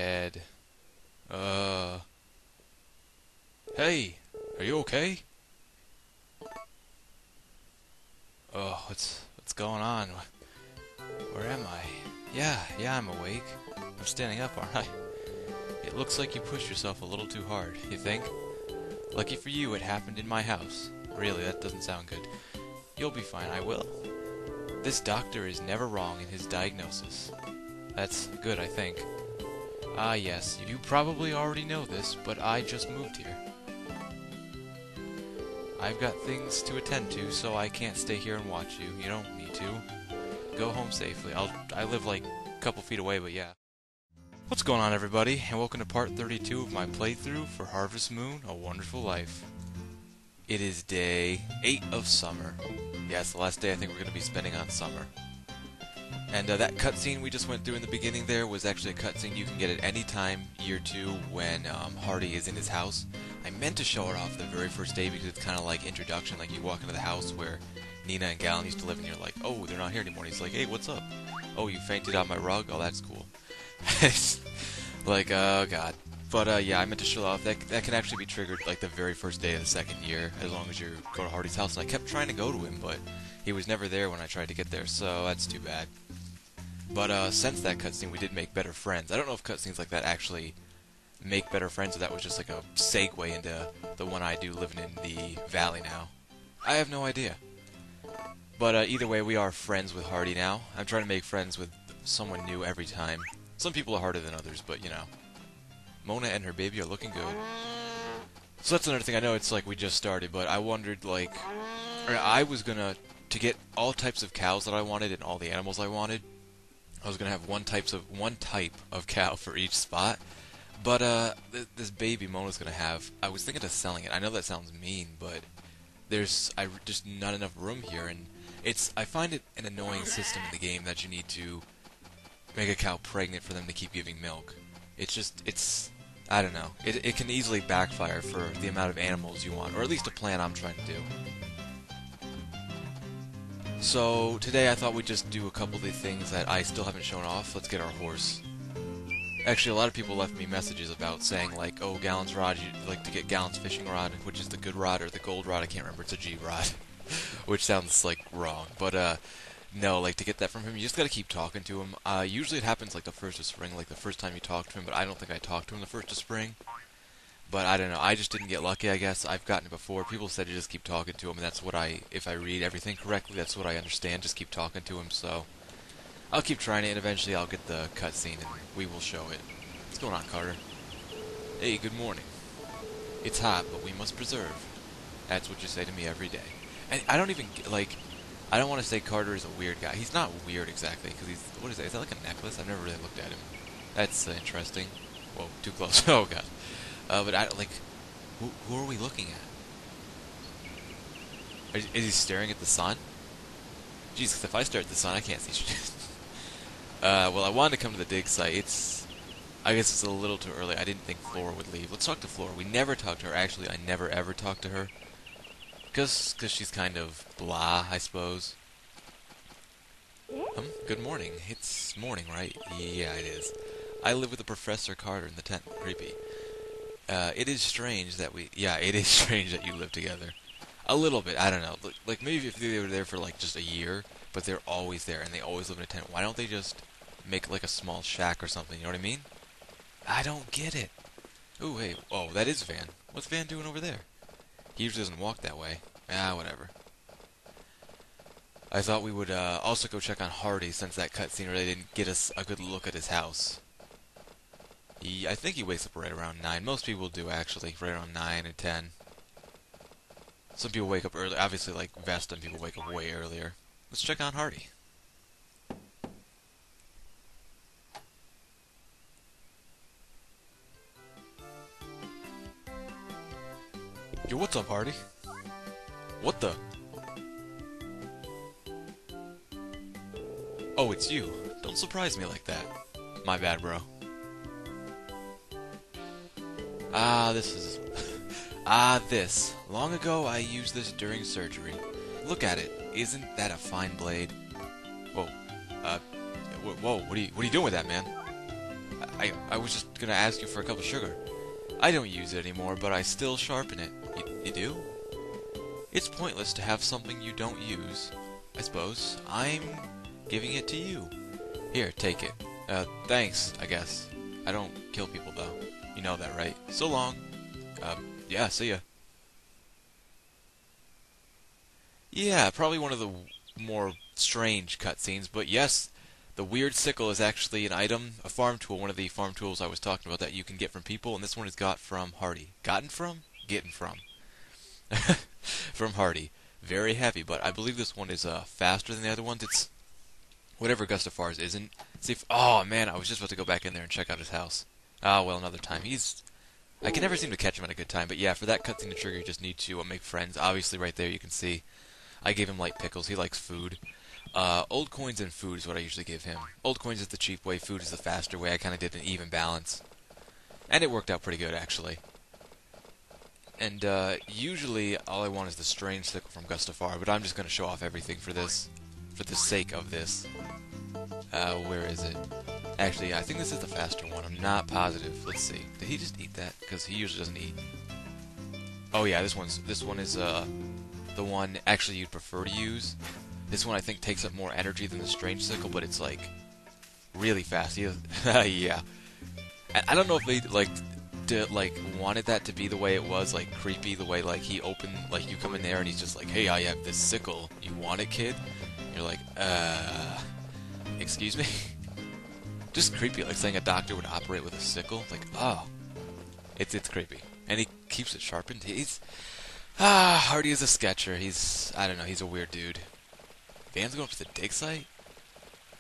head. Hey, are you okay? Oh, what's going on? Where am I? Yeah, I'm awake. I'm standing up, aren't I? It looks like you pushed yourself a little too hard, you think? Lucky for you, it happened in my house. Really, that doesn't sound good. You'll be fine, I will. This doctor is never wrong in his diagnosis. That's good, I think. Ah, yes, you probably already know this, but I just moved here. I've got things to attend to, so I can't stay here and watch you. You don't need to. Go home safely. I live like a couple feet away, but yeah. What's going on, everybody, and welcome to part 32 of my playthrough for Harvest Moon: A Wonderful Life. It is day 8 of summer. Yeah, it's the last day I think we're going to be spending on summer. And that cutscene we just went through in the beginning there was actually a cutscene you can get at any time, year 2, when Hardy is in his house. I meant to show it off the very first day because it's kind of like introduction, like you walk into the house where Nina and Galen used to live and you're like, oh, they're not here anymore. And he's like, hey, what's up? Oh, you fainted on my rug? Oh, that's cool. Like, oh god. But yeah, I meant to show off. That can actually be triggered like the very first day of the second year, as long as you go to Hardy's house. And I kept trying to go to him, but he was never there when I tried to get there, so that's too bad. But since that cutscene, we did make better friends. I don't know if cutscenes like that actually make better friends, or that was just like a segue into the one I do living in the valley now. I have no idea. But either way, we are friends with Hardy now. I'm trying to make friends with someone new every time. Some people are harder than others, but you know. Mona and her baby are looking good. So that's another thing. I know it's like we just started, but I wondered, like, or I was gonna, to get all types of cows that I wanted and all the animals I wanted, I was gonna have one type of cow for each spot. But this baby Mona's gonna have, I was thinking of selling it. I know that sounds mean, but there's just not enough room here, and I find it an annoying system in the game that you need to make a cow pregnant for them to keep giving milk. I don't know. It can easily backfire for the amount of animals you want, or at least a plan I'm trying to do. So today I thought we'd just do a couple of the things that I still haven't shown off. Let's get our horse. Actually, a lot of people left me messages about saying, like, oh, Galen's rod, you'd like to get Galen's fishing rod, which is the good rod, or the gold rod, I can't remember, it's a G rod. Which sounds, like, wrong. But, no, like, to get that from him, you just gotta keep talking to him. Usually it happens, like, the first of spring, like, the first time you talk to him, but I don't think I talked to him the first of spring. But I don't know, I just didn't get lucky, I guess. I've gotten it before. People said to just keep talking to him, and that's what if I read everything correctly, that's what I understand, just keep talking to him, so I'll keep trying it, and eventually I'll get the cutscene, and we will show it. What's going on, Carter? Hey, good morning. It's hot, but we must preserve. That's what you say to me every day. And I don't even, like, I don't want to say Carter is a weird guy. He's not weird exactly, because what is that? Is that like a necklace? I've never really looked at him. That's interesting. Whoa, too close. Oh, God. But I don't, like, who are we looking at? Is he staring at the sun? Jeez, 'cause if I stare at the sun, I can't see shit. Well, I wanted to come to the dig site. I guess it's a little too early. I didn't think Flora would leave. Let's talk to Flora. We never talked to her. Actually, I never ever talked to her. Because she's kind of blah, I suppose. Good morning. It's morning, right? Yeah, it is. I live with Professor Carter in the tent. Creepy. It is strange that it is strange that you live together. A little bit, I don't know. Like, maybe if they were there for, like, just a year, but they're always there, and they always live in a tent. Why don't they just make, like, a small shack or something, you know what I mean? I don't get it. Ooh, hey, oh, that is Van. What's Van doing over there? He usually doesn't walk that way. Ah, whatever. I thought we would also go check on Hardy, since that cutscene really didn't get us a good look at his house. I think he wakes up right around 9. Most people do, actually, right around 9 and 10. Some people wake up early. Obviously, like Vesta, people wake up way earlier. Let's check on Hardy. Yo, what's up, Hardy? What the? Oh, it's you. Don't surprise me like that. My bad, bro. This. Long ago, I used this during surgery. Look at it. Isn't that a fine blade? Whoa. Whoa, what are you doing with that, man? I was just gonna ask you for a cup of sugar. I don't use it anymore, but I still sharpen it. You do? It's pointless to have something you don't use. I suppose. I'm giving it to you. Here, take it. Thanks, I guess. I don't kill people, though. You know that, right? So long. Yeah, see ya. Yeah, probably one of the more strange cutscenes, but yes, the weird sickle is actually an item, a farm tool, one of the farm tools I was talking about that you can get from people, and this one is got from Hardy. Gotten from? Getting from. From Hardy. Very heavy, but I believe this one is faster than the other ones. It's whatever Gustafar's isn't. See if, oh man, I was just about to go back in there and check out his house. Ah, well, another time. I can never seem to catch him at a good time, but yeah, for that cutscene to trigger, you just need to make friends. Obviously, right there, you can see I gave him light pickles. He likes food. Old coins and food is what I usually give him. Old coins is the cheap way, food is the faster way. I kind of did an even balance. And it worked out pretty good, actually. And usually all I want is the strange sickle from Gustafar, but I'm just going to show off everything for this, for the sake of this. Where is it? Actually, I think this is the faster one. I'm not positive. Let's see. Did he just eat that? Because he usually doesn't eat. Oh yeah, this one is the one actually you'd prefer to use. This one I think takes up more energy than the strange sickle, but it's like really fast. Yeah. I don't know if they wanted that to be the way it was, like creepy, the way like he opened, like you come in there and he's just like, "Hey, I have this sickle. You want it, kid?" You're like, excuse me? Just creepy, like saying a doctor would operate with a sickle. Like, oh, it's creepy. And he keeps it sharpened. Hardy is a sketcher. I don't know, he's a weird dude. Van's going up to the dig site?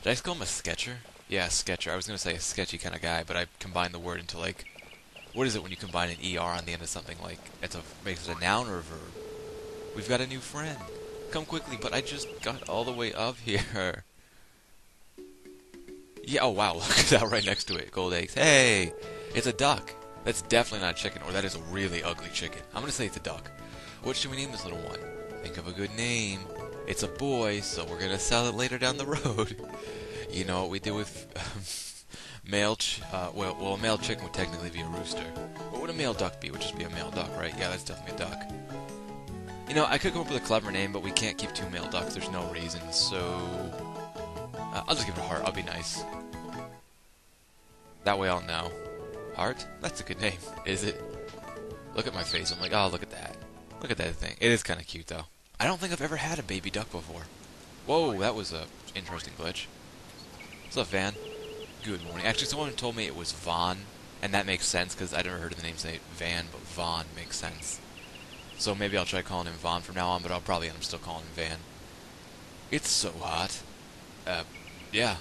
Did I just call him a sketcher? Yeah, a sketcher. I was going to say a sketchy kind of guy, but I combined the word into, like, what is it when you combine an ER on the end of something? Like, makes it a noun or a verb? We've got a new friend. Come quickly, but I just got all the way up here. Yeah, oh wow, look at that right next to it. Gold eggs. Hey! It's a duck. That's definitely not a chicken, or that is a really ugly chicken. I'm going to say it's a duck. What should we name this little one? Think of a good name. It's a boy, so we're going to sell it later down the road. You know what we do with male well, a male chicken would technically be a rooster. What would a male duck be? It would just be a male duck, right? Yeah, that's definitely a duck. You know, I could come up with a clever name, but we can't keep two male ducks. There's no reason, so I'll just give it a heart. I'll be nice. That way I'll know. Heart? That's a good name, is it? Look at my face. I'm like, oh, look at that. Look at that thing. It is kind of cute, though. I don't think I've ever had a baby duck before. Whoa, that was a interesting glitch. What's up, Van? Good morning. Actually, someone told me it was Vaughn, and that makes sense, because I never heard the name say Van, but Vaughn makes sense. So maybe I'll try calling him Vaughn from now on, but I'll probably end up still calling him Van. It's so hot. Yeah.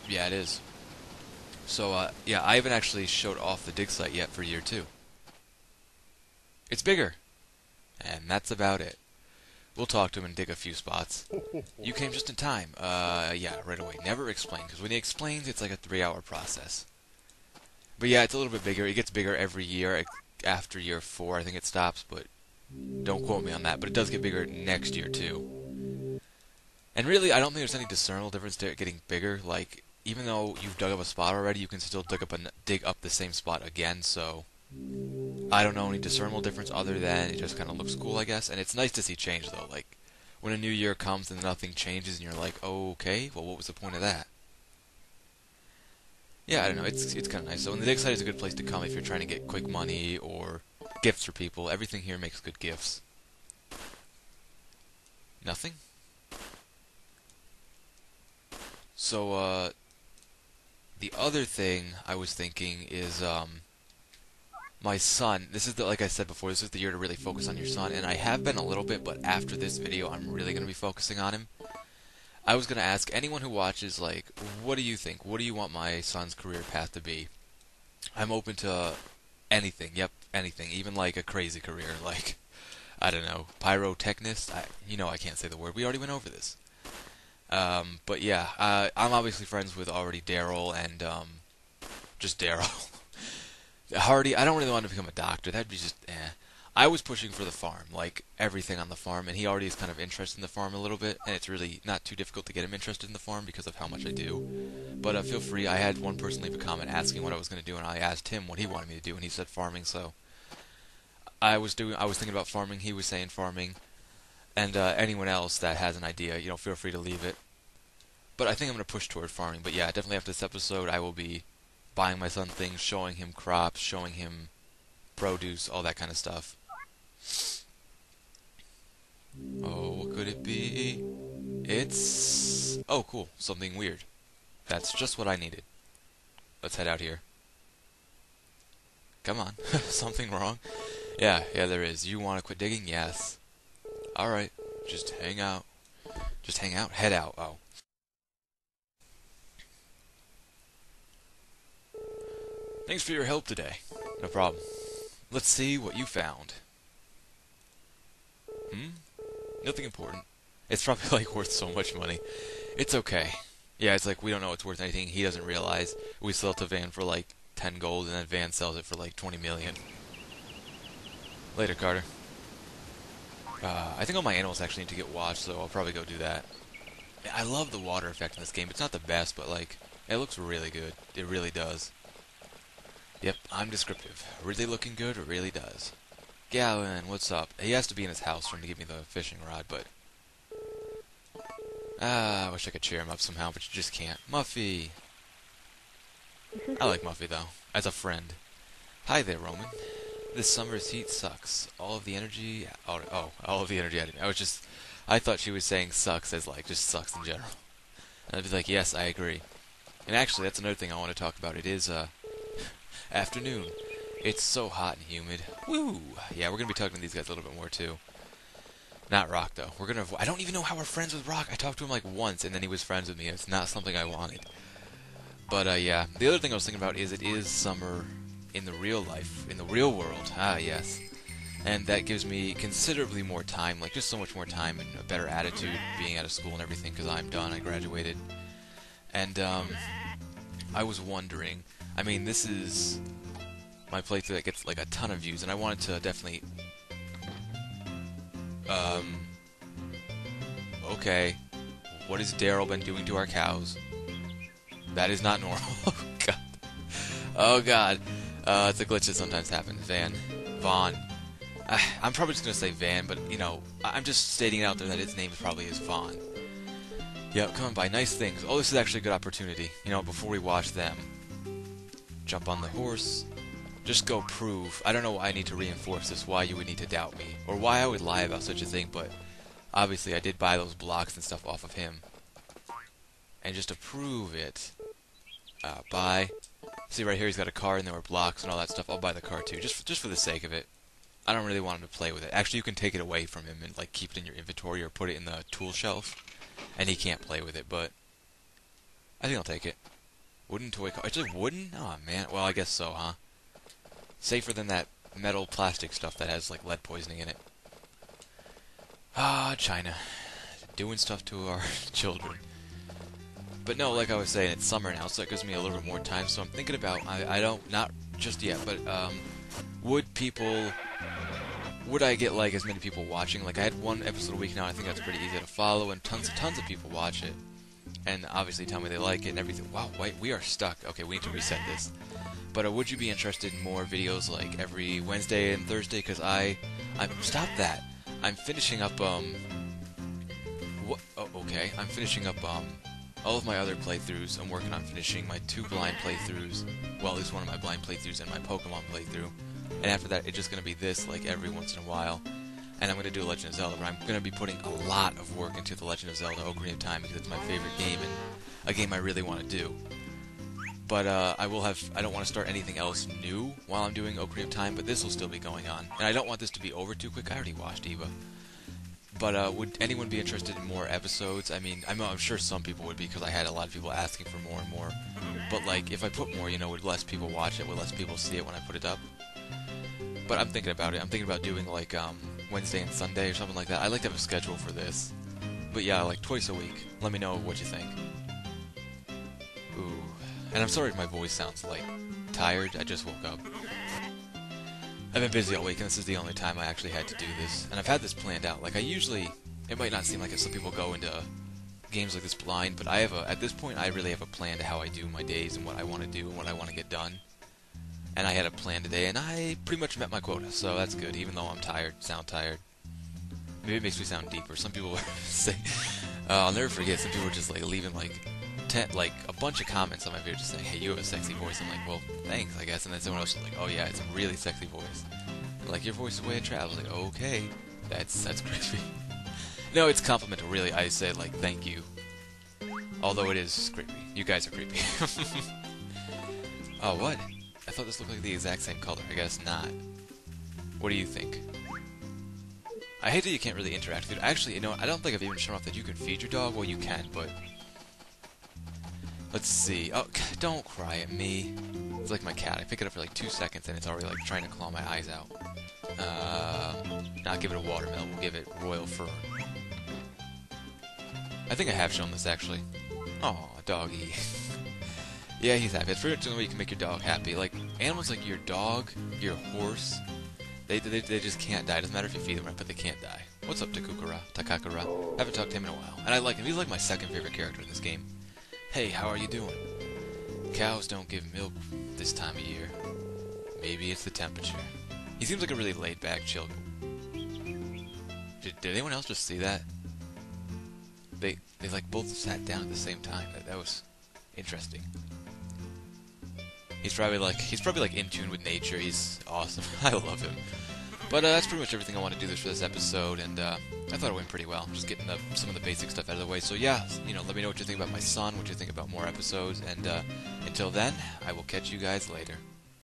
Yeah, it is. So, yeah, I haven't actually showed off the dig site yet for year 2. It's bigger. And that's about it. We'll talk to him and dig a few spots. You came just in time. Yeah, right away. Never explain, because when he explains, it's like a 3-hour process. But yeah, it's a little bit bigger. It gets bigger every year. After year 4, I think it stops, but don't quote me on that. But it does get bigger next year, too. And really, I don't think there's any discernible difference to it getting bigger. Like, even though you've dug up a spot already, you can still dig up the same spot again, so I don't know any discernible difference other than it just kind of looks cool, I guess. And it's nice to see change, though. Like, when a new year comes and nothing changes and you're like, oh, okay, well, what was the point of that? Yeah, I don't know, it's kind of nice. So, and the dig site is a good place to come if you're trying to get quick money or gifts for people. Everything here makes good gifts. Nothing? So, the other thing I was thinking is, my son. This is like I said before, this is the year to really focus on your son, and I have been a little bit, but after this video, I'm really going to be focusing on him. I was going to ask anyone who watches, like, what do you think? What do you want my son's career path to be? I'm open to anything. Yep, anything. Even, like, a crazy career, like, I don't know, pyrotechnist? You know I can't say the word. We already went over this. But yeah, I'm obviously friends with already Daryl and, just Daryl. Hardy, I don't really want to become a doctor. That'd be just, I was pushing for the farm, like everything on the farm, and he already is kind of interested in the farm a little bit, and it's really not too difficult to get him interested in the farm because of how much I do. But feel free. I had one person leave a comment asking what I was going to do, and I asked him what he wanted me to do, and he said farming. So I was thinking about farming. He was saying farming, and anyone else that has an idea, feel free to leave it. But I think I'm going to push toward farming. But yeah, definitely after this episode, I will be buying my son things, showing him crops, showing him produce, all that kind of stuff. Oh, what could it be? It's... oh, cool. Something weird. That's just what I needed. Let's head out here. Come on. Something wrong? Yeah, there is. You want to quit digging? Yes. Alright. Just hang out. Just hang out? Head out. Oh. Thanks for your help today. No problem. Let's see what you found. Nothing important. It's probably like worth so much money. It's okay. Yeah, it's like we don't know it's worth anything. He doesn't realize. We sell it to Van for like 10 gold, and then Van sells it for like 20 million. Later, Carter. I think all my animals actually need to get washed, so I'll probably go do that. I love the water effect in this game. It's not the best, but like, it looks really good. It really does. Yep, I'm descriptive. Really looking good, it really does. Gallon, what's up? He has to be in his house for him to give me the fishing rod, but... I wish I could cheer him up somehow, but you just can't. Muffy! I like Muffy, though, as a friend. Hi there, Roman. This summer's heat sucks. All of the energy... all of the energy I thought she was saying sucks as, like, just sucks in general. And I'd be like, yes, I agree. And actually, that's another thing I want to talk about. It is, afternoon. It's so hot and humid. Woo! Yeah, we're gonna be talking to these guys a little bit more too. Not Rock though. I don't even know how we're friends with Rock. I talked to him like once, and then he was friends with me. It's not something I wanted. But yeah, the other thing I was thinking about is it is summer in the real life, in the real world. Ah, yes. And that gives me considerably more time, like just so much more time and a better attitude being out of school and everything because I'm done. I graduated, and I was wondering. I mean, this is my playthrough that gets like a ton of views, and I wanted to definitely... okay. What has Daryl been doing to our cows? That is not normal. Oh, God. Oh, God. It's a glitch that sometimes happens. Vaughn. I'm probably just going to say Van, but, I'm just stating out there that his name probably is Vaughn. Yep, come on by. Nice things. Oh, this is actually a good opportunity, before we watch them. Jump on the horse. Just go prove. I don't know why I need to reinforce this, why you would need to doubt me, or why I would lie about such a thing, but obviously I did buy those blocks and stuff off of him. And just to prove it, buy. See right here he's got a car and there were blocks and all that stuff. I'll buy the car too, just for the sake of it. I don't really want him to play with it. Actually, you can take it away from him and like keep it in your inventory or put it in the tool shelf, and he can't play with it, but I think I'll take it. Wooden toy car. It's just wooden? Oh, man. Well, I guess so, huh? Safer than that metal plastic stuff that has, like, lead poisoning in it. Ah, China. Doing stuff to our children. But no, like I was saying, it's summer now, so it gives me a little bit more time. So I'm thinking about, I don't, not just yet, but, would I get, like, as many people watching? Like, I had one episode a week now, and I think that's pretty easy to follow, and tons of people watch it. And obviously tell me they like it and everything. Wow, wait, we are stuck. Okay, we need to reset this. But would you be interested in more videos like every Wednesday and Thursday? Because I'm stop that. I'm finishing up okay. I'm finishing up all of my other playthroughs. I'm working on finishing my 2 blind playthroughs. Well, at least one of my blind playthroughs and my Pokemon playthrough. And after that, it's just gonna be this like every once in a while. And I'm going to do Legend of Zelda, but I'm going to be putting a lot of work into the Legend of Zelda Ocarina of Time because it's my favorite game and a game I really want to do. But I don't want to start anything else new while I'm doing Ocarina of Time, but this will still be going on. And I don't want this to be over too quick. I already watched Eva. But would anyone be interested in more episodes? I mean, I'm sure some people would be because I had a lot of people asking for more and more. But like, if I put more, would less people watch it? Would less people see it when I put it up? But I'm thinking about it. I'm thinking about doing like Wednesday and Sunday or something like that. I like to have a schedule for this. But yeah, like twice a week. Let me know what you think. Ooh. And I'm sorry if my voice sounds like tired. I just woke up. I've been busy all week, and this is the only time I actually had to do this. And I've had this planned out. Like, I usually... It might not seem like it. Some people go into games like this blind, but I have a... At this point, I really have a plan to how I do my days and what I want to do and what I want to get done. And I had a plan today, and I pretty much met my quota, so that's good, even though I'm tired, sound tired. Maybe it makes me sound deeper. Some people say... I'll never forget, some people were just, like, leaving, like... a bunch of comments on my video just saying, hey, you have a sexy voice. I'm like, well, thanks, I guess. And then someone else was like, oh yeah, it's a really sexy voice. Like, your voice is the way it travels. Like, okay, that's creepy. No, it's complimental, really. I said, like, thank you. Although it is creepy. You guys are creepy. Oh, what? I thought this looked like the exact same color. I guess not. What do you think? I hate that you can't really interact with it. Actually, you know, I don't think I've even shown off that you can feed your dog. Well, you can, but... Let's see. Oh, don't cry at me. It's like my cat. I pick it up for like 2 seconds and it's already like trying to claw my eyes out. Not give it a watermelon. We'll give it royal fern. I think I have shown this actually. Aw, doggy. Yeah, he's happy. It's pretty much the only way you can make your dog happy. Like animals like your dog, your horse, they just can't die. It doesn't matter if you feed them right, but they can't die. What's up, Takakura? Haven't talked to him in a while, and I like him. He's like my second favorite character in this game. Hey, how are you doing? Cows don't give milk this time of year. Maybe it's the temperature. He seems like a really laid-back, chill... Did anyone else just see that? They like both sat down at the same time. That was interesting. He's probably like in tune with nature. He's awesome. I love him. But that's pretty much everything I want to do for this episode, and I thought it went pretty well. Just getting some of the basic stuff out of the way. So yeah, you know, let me know what you think about my son, what you think about more episodes, and until then, I will catch you guys later.